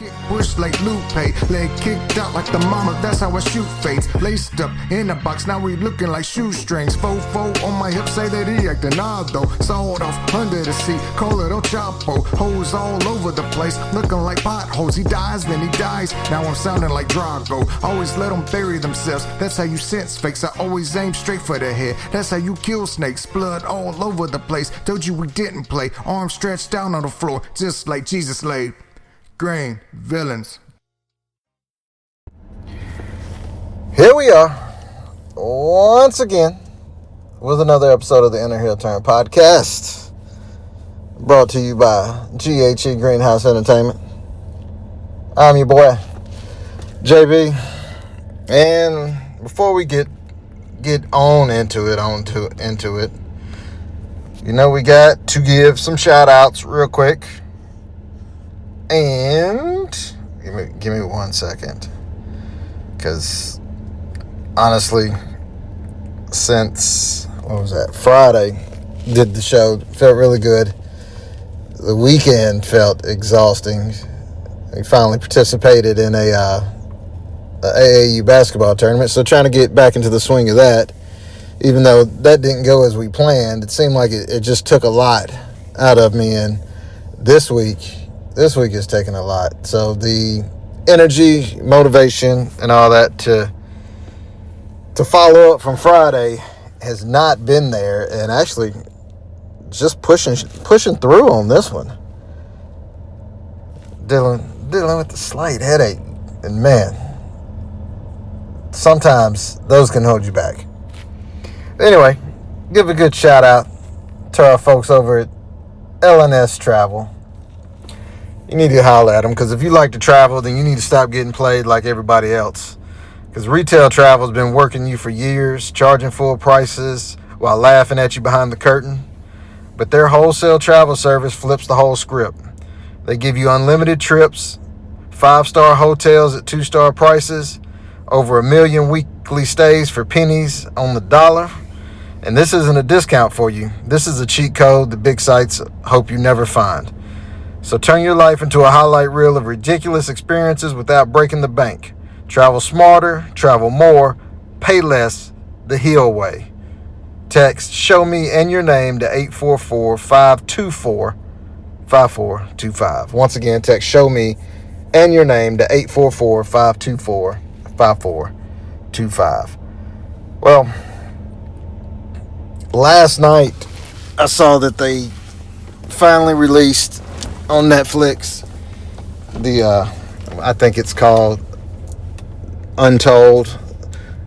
Get pushed like Lupe, leg kicked out like the mama, that's how I shoot fades. Laced up in a box, now we looking like shoestrings. Fofo on my hip, say that he acting odd though. Sawed off under the seat, call it El Chapo. Hoes all over the place, looking like potholes. He dies, then he dies, now I'm sounding like Drago. Always let them bury themselves, that's how you sense fakes. I always aim straight for the head, that's how you kill snakes. Blood all over the place, told you we didn't play. Arms stretched down on the floor, just like Jesus laid. Grain, villains. Here we are, once again, with another episode of the Inner Heel Turn podcast, brought to you by GHE Greenhouse Entertainment. I'm your boy, JB, and before we get on into it, you know, we got to give some shout outs real quick. And give me 1 second, because honestly, since Friday, did the show, felt really good. The weekend felt exhausting. We finally participated in a AAU basketball tournament, so trying to get back into the swing of that. Even though that didn't go as we planned, it seemed like it just took a lot out of me. And this week is taking a lot. So the energy, motivation, and all that to follow up from Friday has not been there, and actually just pushing through on this one. Dealing with the slight headache, and man, sometimes those can hold you back. Anyway, give a good shout out to our folks over at LNS Travel. You need to holler at them, because if you like to travel, then you need to stop getting played like everybody else. Because retail travel has been working you for years, charging full prices while laughing at you behind the curtain. But their wholesale travel service flips the whole script. They give you unlimited trips, 5-star hotels at 2-star prices, over 1 million weekly stays for pennies on the dollar. And this isn't a discount for you. This is a cheat code the big sites hope you never find. So turn your life into a highlight reel of ridiculous experiences without breaking the bank. Travel smarter, travel more, pay less, the Heel way. Text "Show Me" and your name to 844-524-5425. Once again, text "Show Me" and your name to 844-524-5425. Well, last night I saw that they finally released on Netflix I think it's called Untold.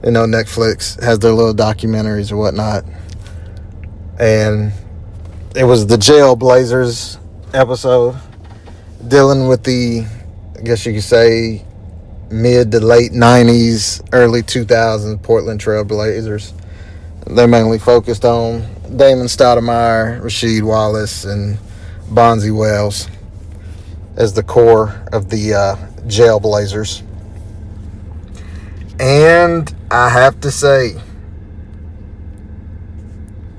You know, Netflix has their little documentaries or whatnot, and it was the Jailblazers episode, dealing with the, I guess you could say, mid to late 90s, early 2000s Portland Trail Blazers. They're mainly focused on Damon Stoudemire, Rasheed Wallace, and Bonzi Wells as the core of the Jailblazers. And I have to say,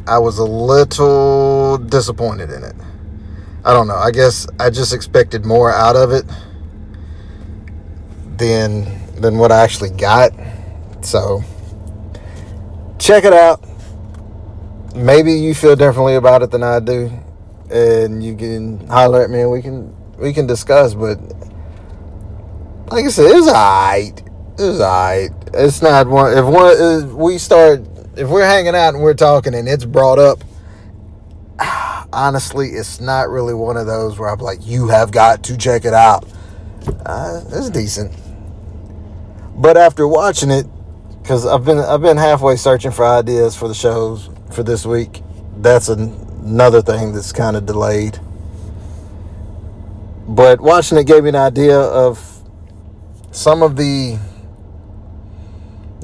I was a little disappointed in it. I don't know. I guess I just expected more out of it than what I actually got. So check it out. Maybe you feel differently about it than I do, and you can holler at me and we can discuss. But like I said, it's alright. It's not one. If we're hanging out and we're talking and it's brought up, honestly, it's not really one of those where I'm like, you have got to check it out. It's decent. But after watching it, because I've been halfway searching for ideas for the shows for this week. That's another thing that's kind of delayed. But watching it gave me an idea of some of the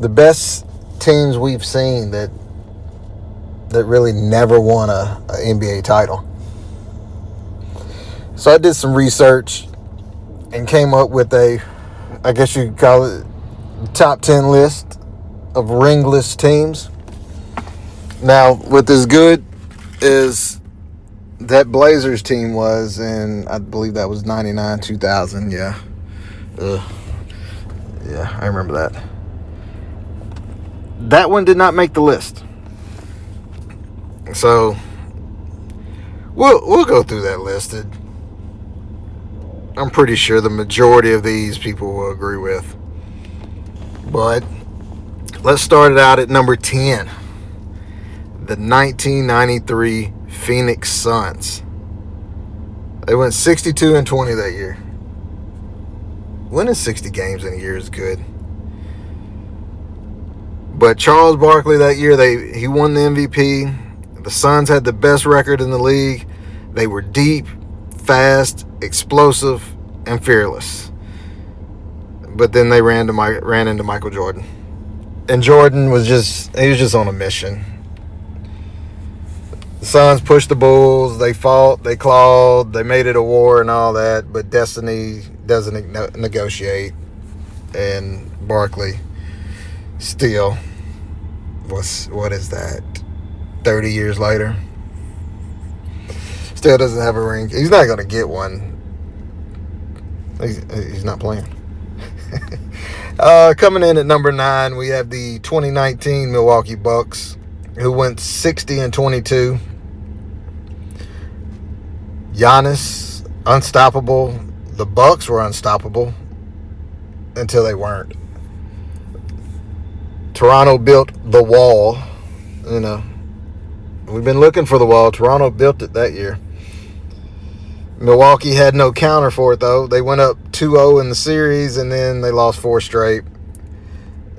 best teams we've seen that really never won a NBA title. So I did some research and came up with I guess you could call it, top 10 list of ringless teams. Now, what is good is that Blazers team was, and I believe that was 99, 2000, yeah. Yeah, I remember that. That one did not make the list. So we'll go through that list. I'm pretty sure the majority of these people will agree with. But let's start it out at number 10. The 1993 Phoenix Suns. They went 62-20 that year. Winning 60 games in a year is good. But Charles Barkley that year, he won the MVP. The Suns had the best record in the league. They were deep, fast, explosive, and fearless. But then they ran into Michael Jordan. And Jordan was just on a mission. The Suns pushed the Bulls. They fought, they clawed, they made it a war and all that. But destiny doesn't negotiate. And Barkley still, what is that, 30 years later, still doesn't have a ring. He's not going to get one. He's not playing. Coming in at number 9, we have the 2019 Milwaukee Bucks, who went 60-22. Giannis, unstoppable. The Bucks were unstoppable until they weren't. Toronto built the wall. You know, we've been looking for the wall. Toronto built it that year. Milwaukee had no counter for it, though. They went up 2-0 in the series, and then they lost 4 straight.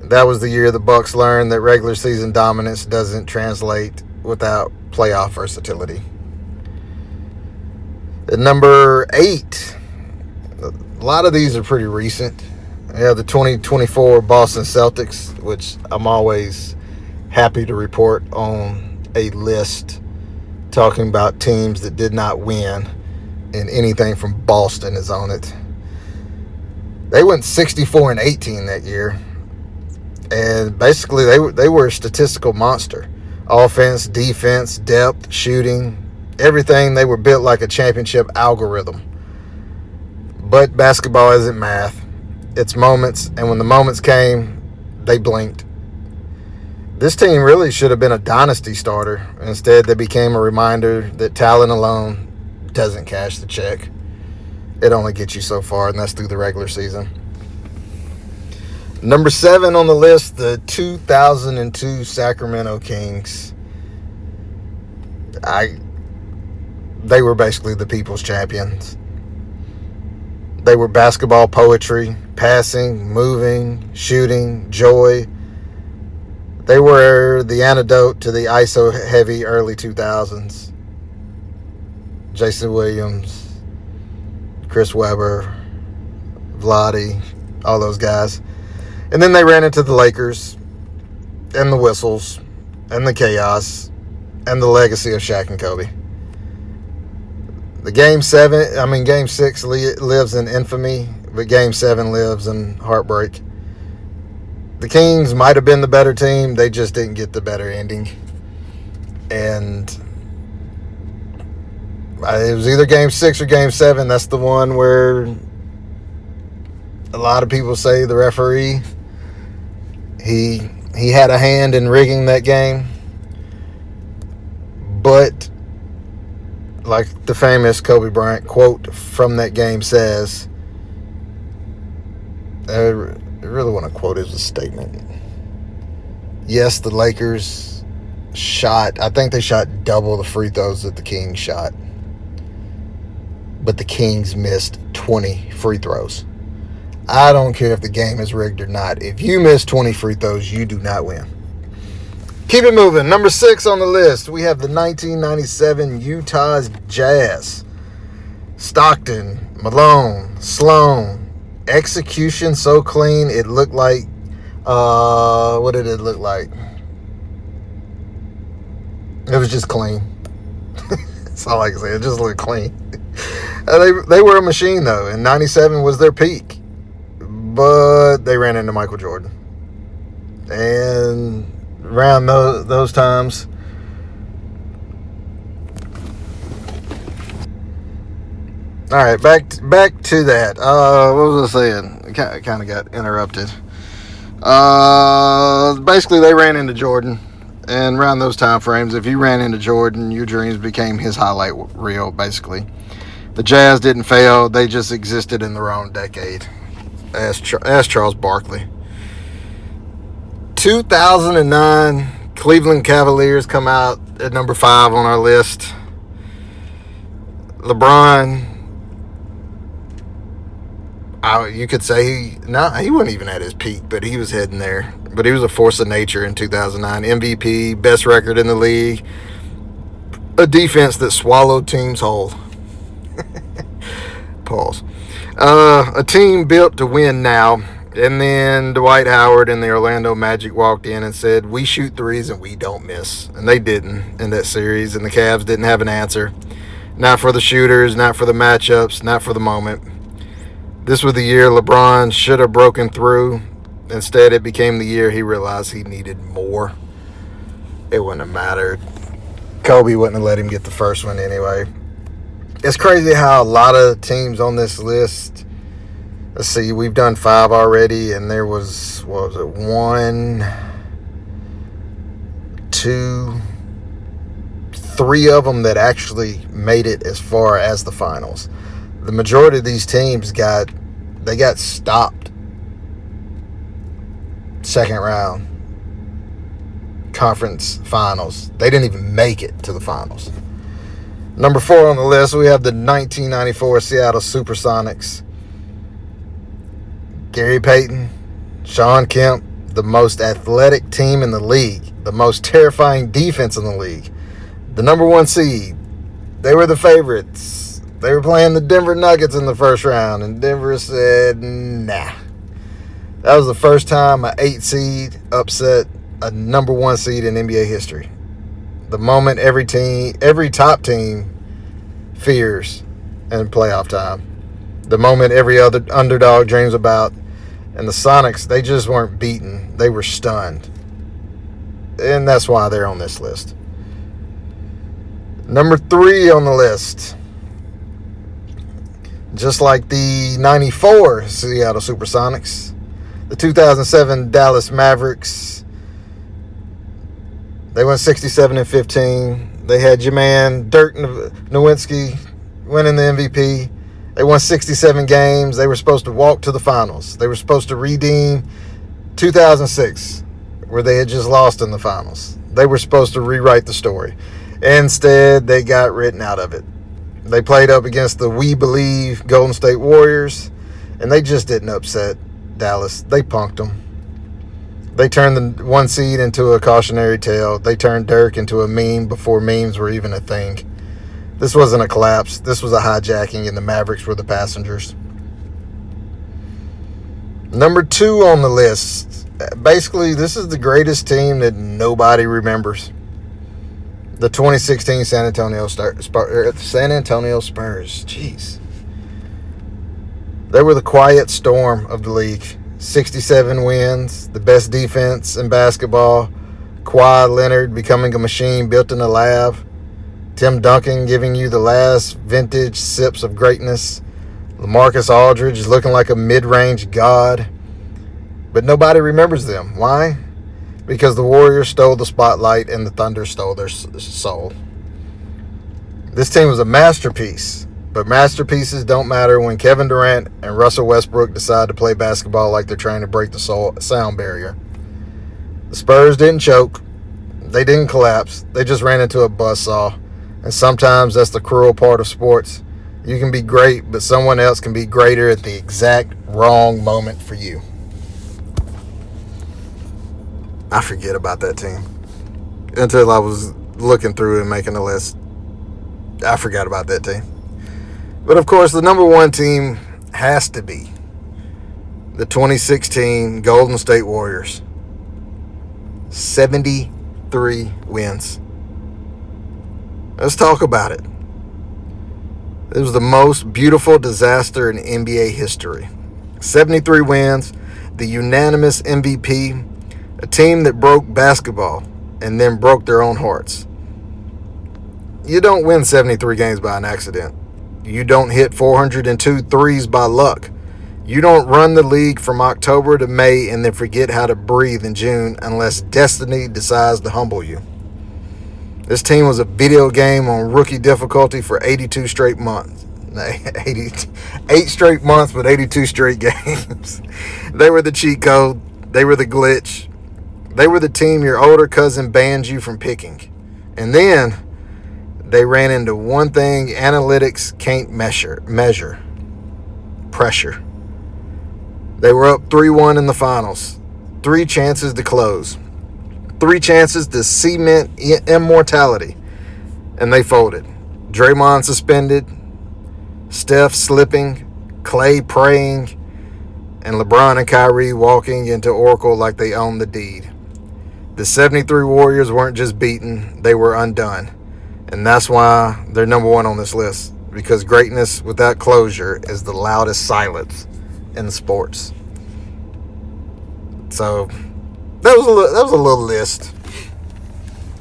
That was the year the Bucks learned that regular season dominance doesn't translate without playoff versatility. At number 8, a lot of these are pretty recent. We have the 2024 Boston Celtics, which I'm always happy to report on a list talking about teams that did not win, and anything from Boston is on it. They went 64-18 that year, and basically they were a statistical monster. Offense, defense, depth, shooting, everything. They were built like a championship algorithm. But basketball isn't math. It's moments, and when the moments came, they blinked. This team really should have been a dynasty starter. Instead, they became a reminder that talent alone doesn't cash the check. It only gets you so far, and that's through the regular season. Number 7 on the list, the 2002 Sacramento Kings. They were basically the people's champions. They were basketball poetry, passing, moving, shooting, joy. They were the antidote to the ISO-heavy early 2000s. Jason Williams, Chris Webber, Vlade, all those guys. And then they ran into the Lakers and the whistles and the chaos and the legacy of Shaq and Kobe. The Game 6 lives in infamy, but Game 7 lives in heartbreak. The Kings might have been the better team. They just didn't get the better ending. And it was either Game 6 or Game 7. That's the one where a lot of people say the referee, he had a hand in rigging that game. But like the famous Kobe Bryant quote from that game says, I really want to quote it as a statement. Yes, the Lakers I think they shot double the free throws that the Kings shot. But the Kings missed 20 free throws. I don't care if the game is rigged or not. If you miss 20 free throws, you do not win. Keep it moving. Number 6 on the list, we have the 1997 Utah Jazz. Stockton, Malone, Sloan. Execution so clean, it looked like, what did it look like? It was just clean. That's all I can say. It just looked clean. They were a machine, though, and 97 was their peak. But they ran into Michael Jordan. And around those times, All right, back to that. What was I saying? Kind of got interrupted. Basically, they ran into Jordan, and around those time frames, if you ran into Jordan, your dreams became his highlight reel. Basically, the Jazz didn't fail; they just existed in their own decade. As Charles Barkley. 2009 Cleveland Cavaliers come out at number 5 on our list. LeBron, you could say he wasn't even at his peak, but he was heading there. But he was a force of nature in 2009. MVP, best record in the league, a defense that swallowed teams whole. Pause. A team built to win now. And then Dwight Howard and the Orlando Magic walked in and said, we shoot threes and we don't miss. And they didn't in that series. And the Cavs didn't have an answer. Not for the shooters, not for the matchups, not for the moment. This was the year LeBron should have broken through. Instead, it became the year he realized he needed more. It wouldn't have mattered. Kobe wouldn't have let him get the first one anyway. It's crazy how a lot of teams on this list, let's see, we've done 5 already, and there was, 1, 2, 3 of them that actually made it as far as the finals. The majority of these teams got stopped second round conference finals. They didn't even make it to the finals. Number 4 on the list, we have the 1994 Seattle Supersonics. Gary Payton, Shawn Kemp, the most athletic team in the league, the most terrifying defense in the league, the number 1 seed. They were the favorites. They were playing the Denver Nuggets in the first round, and Denver said, nah. That was the first time an 8 seed upset a number 1 seed in NBA history. The moment every top team fears in playoff time. The moment every other underdog dreams about. And the Sonics, they just weren't beaten. They were stunned. And that's why they're on this list. Number 3 on the list. Just like the 94 Seattle Supersonics, the 2007 Dallas Mavericks, they went 67-15. They had your man Dirk Nowitzki winning the MVP. They won 67 games. They were supposed to walk to the finals. They were supposed to redeem 2006, where they had just lost in the finals. They were supposed to rewrite the story. Instead, they got written out of it. They played up against the We Believe Golden State Warriors, and they just didn't upset Dallas. They punked them. They turned the 1 seed into a cautionary tale. They turned Dirk into a meme before memes were even a thing. This wasn't a collapse. This was a hijacking, and the Mavericks were the passengers. Number 2 on the list. Basically, this is the greatest team that nobody remembers. The 2016 San Antonio Spurs. Jeez. They were the quiet storm of the league. 67 wins, the best defense in basketball. Kawhi Leonard becoming a machine built in a lab. Tim Duncan giving you the last vintage sips of greatness. LaMarcus Aldridge looking like a mid-range god. But nobody remembers them. Why? Because the Warriors stole the spotlight and the Thunder stole their soul. This team was a masterpiece. But masterpieces don't matter when Kevin Durant and Russell Westbrook decide to play basketball like they're trying to break the sound barrier. The Spurs didn't choke. They didn't collapse. They just ran into a buzzsaw. And sometimes that's the cruel part of sports. You can be great, but someone else can be greater at the exact wrong moment for you. I forget about that team. Until I was looking through and making a list. I forgot about that team. But of course, the number 1 team has to be the 2016 Golden State Warriors. 73 wins. Let's talk about it. It was the most beautiful disaster in NBA history. 73 wins, the unanimous MVP, a team that broke basketball and then broke their own hearts. You don't win 73 games by an accident. You don't hit 402 threes by luck. You don't run the league from October to May and then forget how to breathe in June unless destiny decides to humble you. This team was a video game on rookie difficulty for 82 straight months. 8 straight months, but 82 straight games. They were the cheat code. They were the glitch. They were the team your older cousin banned you from picking. And then they ran into one thing analytics can't measure. Pressure. They were up 3-1 in the finals. 3 chances to close. 3 chances to cement immortality. And they folded. Draymond suspended. Steph slipping. Clay praying. And LeBron and Kyrie walking into Oracle like they owned the deed. The 73 Warriors weren't just beaten. They were undone. And that's why they're number 1 on this list. Because greatness without closure is the loudest silence in sports. So that was a little list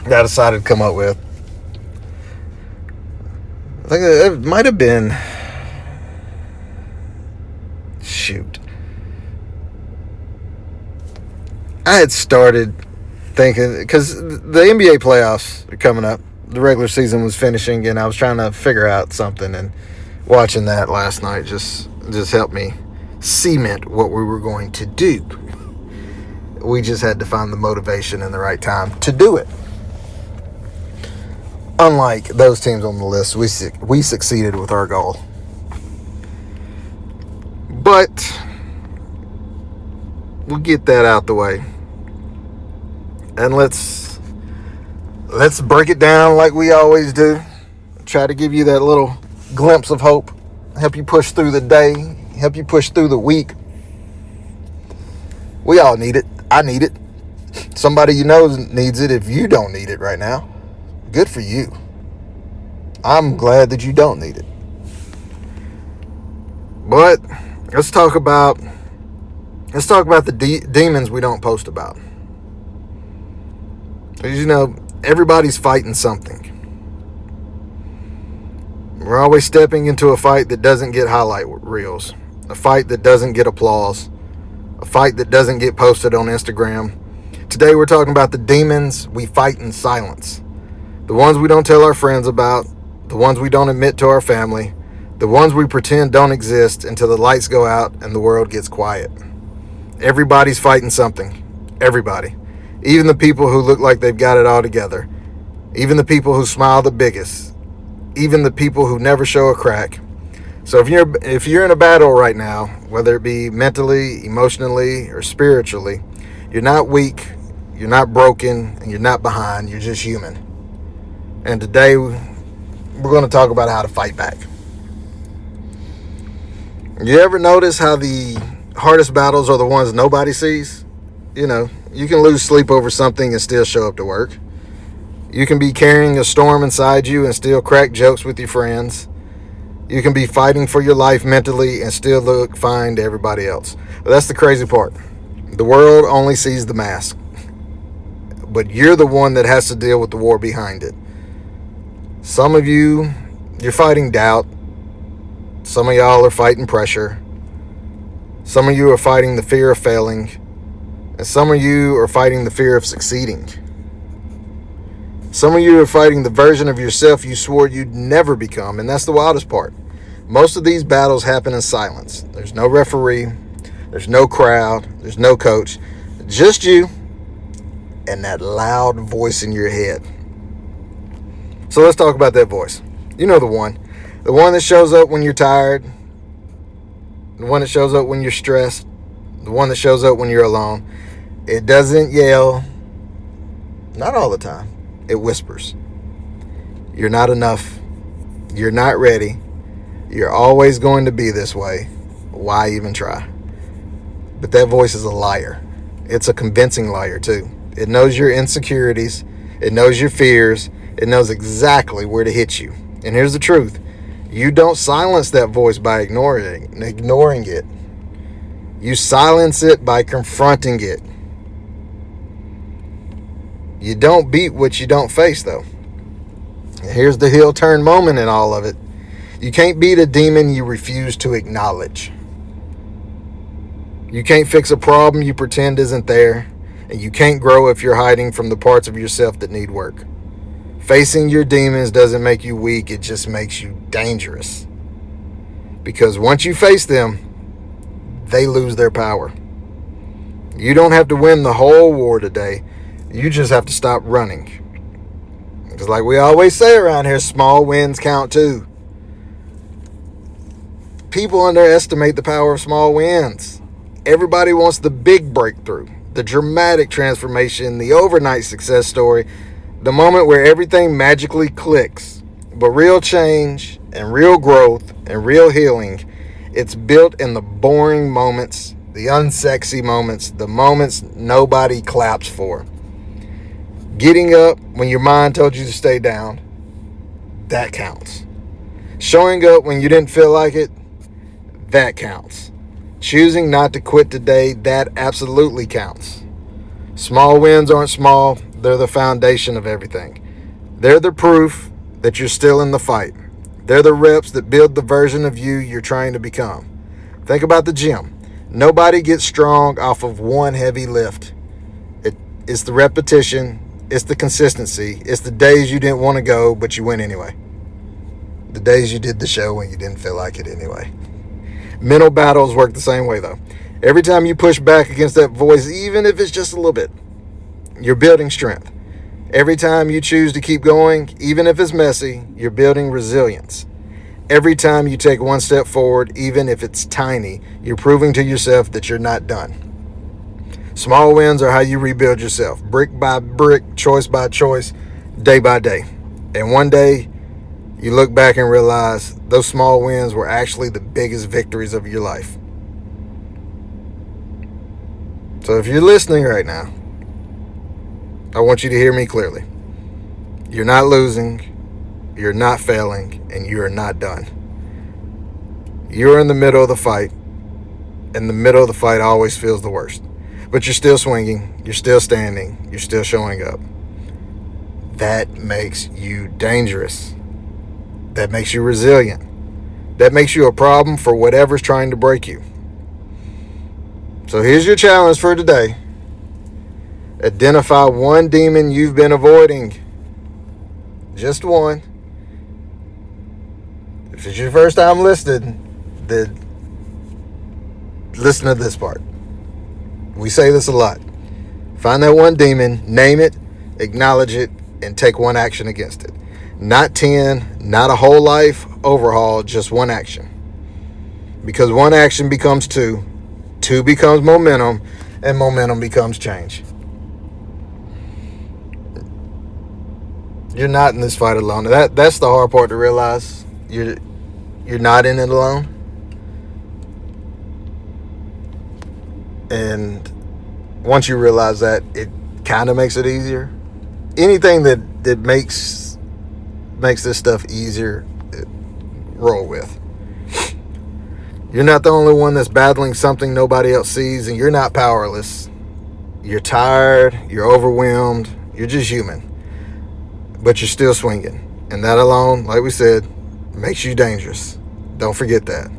that I decided to come up with. I think it might have been, shoot, I had started thinking, because the NBA playoffs are coming up, the regular season was finishing, and I was trying to figure out something, and watching that last night just helped me cement what we were going to do. We just had to find the motivation and the right time to do it. Unlike those teams on the list, we succeeded with our goal. But we'll get that out the way. And let's break it down like we always do. Try to give you that little glimpse of hope. Help you push through the day. Help you push through the week. We all need it. I need it. Somebody you know needs it if you don't need it right now. Good for you. I'm glad that you don't need it. But let's talk about the demons we don't post about. As you know, everybody's fighting something. We're always stepping into a fight that doesn't get highlight reels, a fight that doesn't get applause, a fight that doesn't get posted on Instagram. Today we're talking about the demons we fight in silence. The ones we don't tell our friends about, the ones we don't admit to our family, the ones we pretend don't exist until the lights go out and the world gets quiet. Everybody's fighting something. Everybody. Even the people who look like they've got it all together. Even the people who smile the biggest. Even the people who never show a crack. So if you're in a battle right now, whether it be mentally, emotionally, or spiritually, you're not weak, you're not broken, and you're not behind. You're just human. And today we're going to talk about how to fight back. You ever notice how the hardest battles are the ones nobody sees? You know, you can lose sleep over something and still show up to work. You can be carrying a storm inside you and still crack jokes with your friends. You can be fighting for your life mentally and still look fine to everybody else. But that's the crazy part. The world only sees the mask. But you're the one that has to deal with the war behind it. Some of you, you're fighting doubt. Some of y'all are fighting pressure. Some of you are fighting the fear of failing. And some of you are fighting the fear of succeeding. Some of you are fighting the version of yourself you swore you'd never become, and that's the wildest part. Most of these battles happen in silence. There's no referee, there's no crowd, there's no coach, just you and that loud voice in your head. So let's talk about that voice. You know the one that shows up when you're tired, the one that shows up when you're stressed, the one that shows up when you're alone. It doesn't yell, not all the time. It whispers. You're not enough. You're not ready. You're always going to be this way. Why even try? But that voice is a liar. It's a convincing liar too. It knows your insecurities. It knows your fears. It knows exactly where to hit you. And here's the truth. You don't silence that voice by ignoring it. You silence it by confronting it. You don't beat what you don't face, though. And here's the heel turn moment in all of it. You can't beat a demon you refuse to acknowledge. You can't fix a problem you pretend isn't there. And you can't grow if you're hiding from the parts of yourself that need work. Facing your demons doesn't make you weak, it just makes you dangerous. Because once you face them, they lose their power. You don't have to win the whole war today. You just have to stop running. Because like we always say around here, small wins count too. People underestimate the power of small wins. Everybody wants the big breakthrough, the dramatic transformation, the overnight success story, the moment where everything magically clicks. But real change and real growth and real healing, it's built in the boring moments, the unsexy moments, the moments nobody claps for. Getting up when your mind told you to stay down, that counts. Showing up when you didn't feel like it, that counts. Choosing not to quit today, that absolutely counts. Small wins aren't small, they're the foundation of everything. They're the proof that you're still in the fight. They're the reps that build the version of you you're trying to become. Think about the gym. Nobody gets strong off of one heavy lift. It's the repetition, it's the consistency, it's the days you didn't want to go, but you went anyway. The days you did the show when you didn't feel like it anyway. Mental battles work the same way though. Every time you push back against that voice, even if it's just a little bit, you're building strength. Every time you choose to keep going, even if it's messy, you're building resilience. Every time you take one step forward, even if it's tiny, you're proving to yourself that you're not done. Small wins are how you rebuild yourself, brick by brick, choice by choice, day by day. And one day, you look back and realize those small wins were actually the biggest victories of your life. So if you're listening right now, I want you to hear me clearly. You're not losing, you're not failing, and you are not done. You're in the middle of the fight, and the middle of the fight always feels the worst. But you're still swinging, you're still standing, you're still showing up. That makes you dangerous. That makes you resilient. That makes you a problem for whatever's trying to break you. So here's your challenge for today. Identify one demon you've been avoiding. Just one. If it's your first time listening, then listen to this part. We say this a lot. Find that one demon, name it, acknowledge it, and take one action against it. Not 10, not a whole life overhaul, just one action. Because one action becomes two, two becomes momentum, and momentum becomes change. You're not in this fight alone. That's the hard part to realize. You're not in it alone. And once you realize that, it kind of makes it easier. Anything that makes this stuff easier, roll with. You're not the only one that's battling something nobody else sees, and you're not powerless. You're tired, you're overwhelmed, you're just human. But you're still swinging. And that alone, like we said, makes you dangerous. Don't forget that.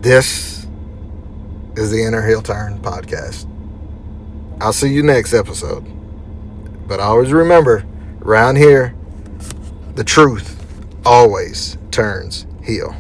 This is the Inner Heel Turn podcast. I'll see you next episode. But always remember, around here, the truth always turns heel.